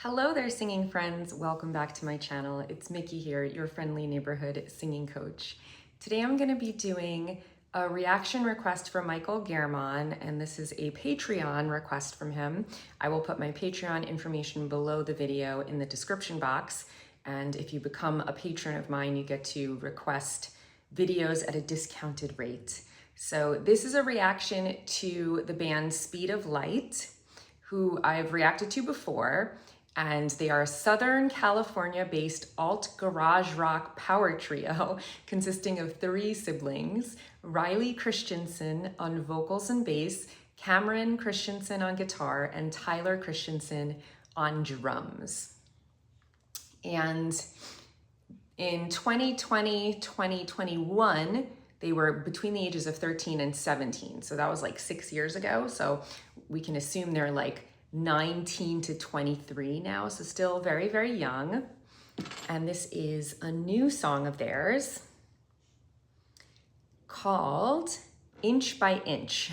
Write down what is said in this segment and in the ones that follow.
Hello there, singing friends. Welcome back to my channel. It's Mickey here, your friendly neighborhood singing coach. Today I'm going to be doing a reaction request from Michael Germon, and this is a Patreon request from him. I will put my Patreon information below the video in the description box, and if you become a patron of mine, you get to request videos at a discounted rate. So this is a reaction to the band Speed of Light, who I've reacted to before, and they are a Southern California-based alt garage rock power trio consisting of 3 siblings: Riley Christensen on vocals and bass, Cameron Christensen on guitar, and Tyler Christensen on drums. And in 2020, 2021, they were between the ages of 13 and 17. So that was like 6 years ago. So we can assume they're like 19 to 23 now. So still very, very young. And this is a new song of theirs called Inch by Inch.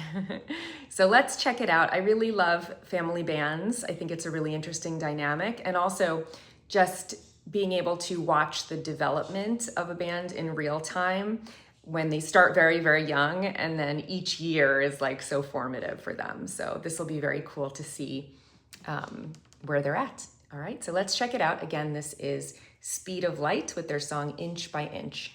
So let's check it out. I really love family bands. I think it's a really interesting dynamic. And also just being able to watch the development of a band in real time when they start very, very young, and then each year is like so formative for them. So this will be very cool to see where they're at. All right, so let's check it out. Again, this is Speed of Light with their song Inch by Inch.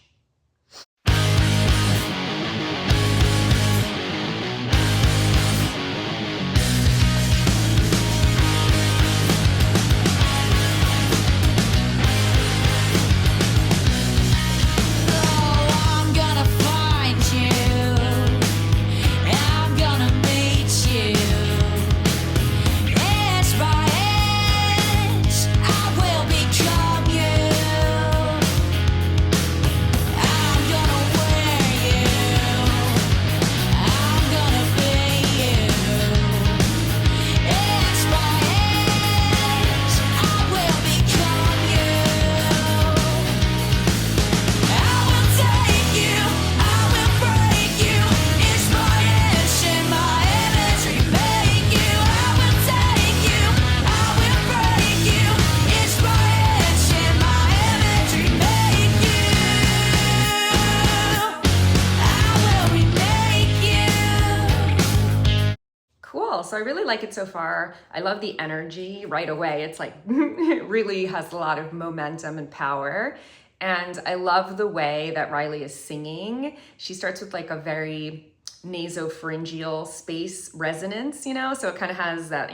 Cool. So I really like it so far. I love the energy right away. It's like, it really has a lot of momentum and power. And I love the way that Riley is singing. She starts with like a very nasopharyngeal space resonance, you know? So it kind of has that,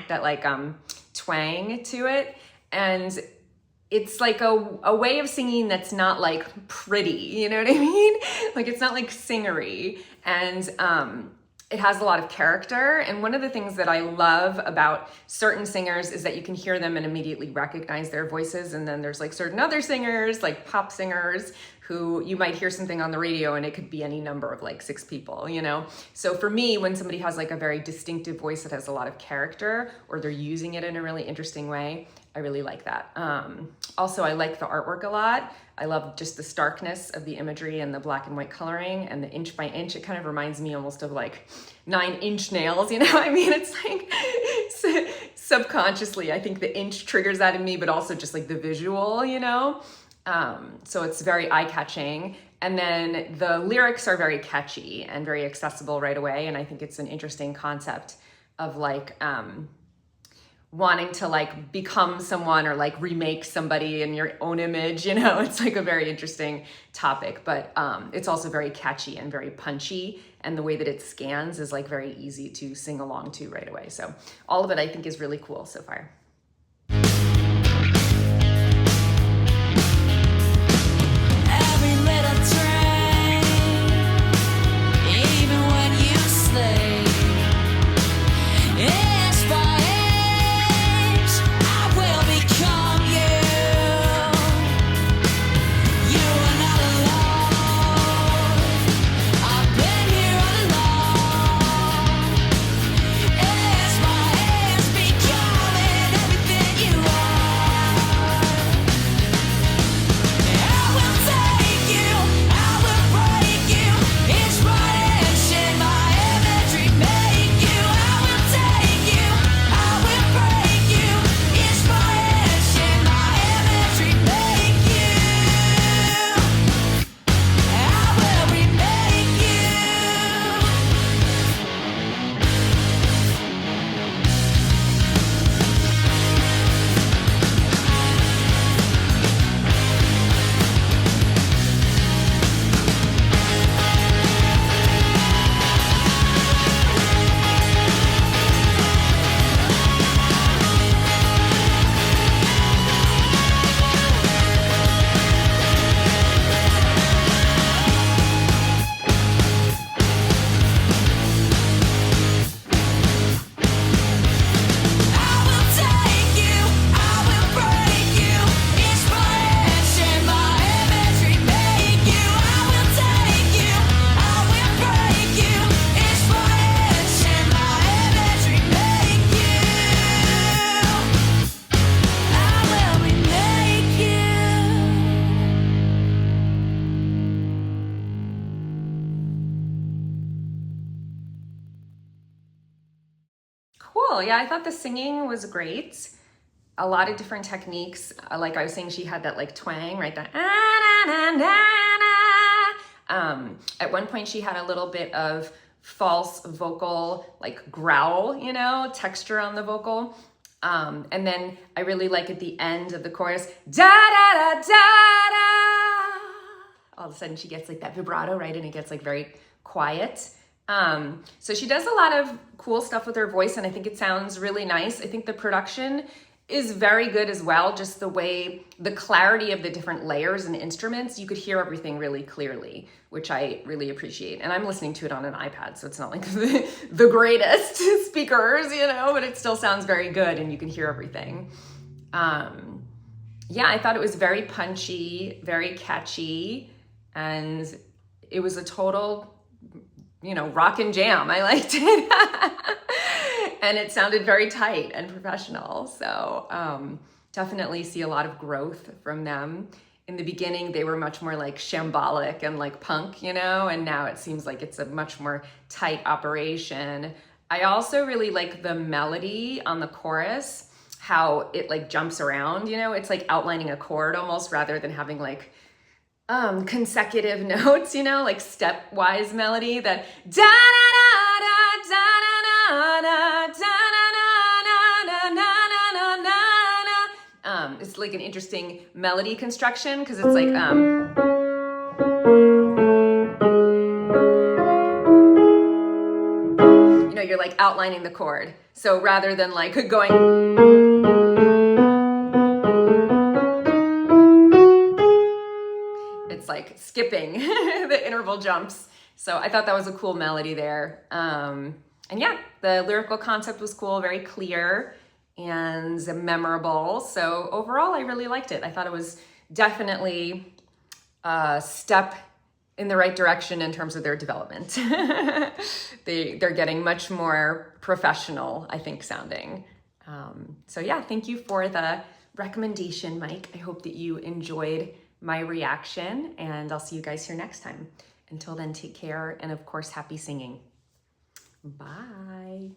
that like twang to it. And it's like a way of singing that's not like pretty, you know what I mean? Like it's not like singery. And it has a lot of character. And one of the things that I love about certain singers is that you can hear them and immediately recognize their voices. And then there's like certain other singers, like pop singers, who you might hear something on the radio and it could be any number of like 6 people, you know? So for me, when somebody has like a very distinctive voice that has a lot of character, or they're using it in a really interesting way, I really like that. Also, I like the artwork a lot. I love just the starkness of the imagery and the black and white coloring and the inch by inch. It kind of reminds me almost of like 9-inch nails, you know? I mean, it's like subconsciously, I think the inch triggers that in me, but also just like the visual, you know? So it's very eye-catching. And then the lyrics are very catchy and very accessible right away. And I think it's an interesting concept of like, wanting to like become someone or like remake somebody in your own image, you know? It's like a very interesting topic, but it's also very catchy and very punchy. And the way that it scans is like very easy to sing along to right away. So all of it I think is really cool so far. well. Yeah, I thought the singing was great. A lot of different techniques. Like I was saying, she had that like twang, right? That at one point she had a little bit of false vocal, like growl, you know, texture on the vocal. And then I really like at the end of the chorus, da da da da da. All of a sudden she gets like that vibrato, right? And it gets like very quiet. So she does a lot of cool stuff with her voice, and I think it sounds really nice. I think the production is very good as well. Just the way, the clarity of the different layers and instruments, you could hear everything really clearly, which I really appreciate. And I'm listening to it on an iPad, so it's not like the greatest speakers, you know, but it still sounds very good and you can hear everything. Yeah, I thought it was very punchy, very catchy, and it was a total, you know, rock and jam. I liked it. And it sounded very tight and professional. So definitely see a lot of growth from them. In the beginning, they were much more like shambolic and like punk, you know, and now it seems like it's a much more tight operation. I also really like the melody on the chorus, how it like jumps around, you know, it's like outlining a chord almost rather than having like consecutive notes, you know, like stepwise melody that da da da da da da da da. It's like an interesting melody construction because it's like you know, you're like outlining the chord. So rather than like going like skipping the interval jumps. So I thought that was a cool melody there. And yeah, the lyrical concept was cool, very clear and memorable. So overall, I really liked it. I thought it was definitely a step in the right direction in terms of their development. They're getting much more professional, I think, sounding. So yeah, thank you for the recommendation, Mike. I hope that you enjoyed my reaction, and I'll see you guys here next time. Until then, take care, and of course, happy singing. Bye.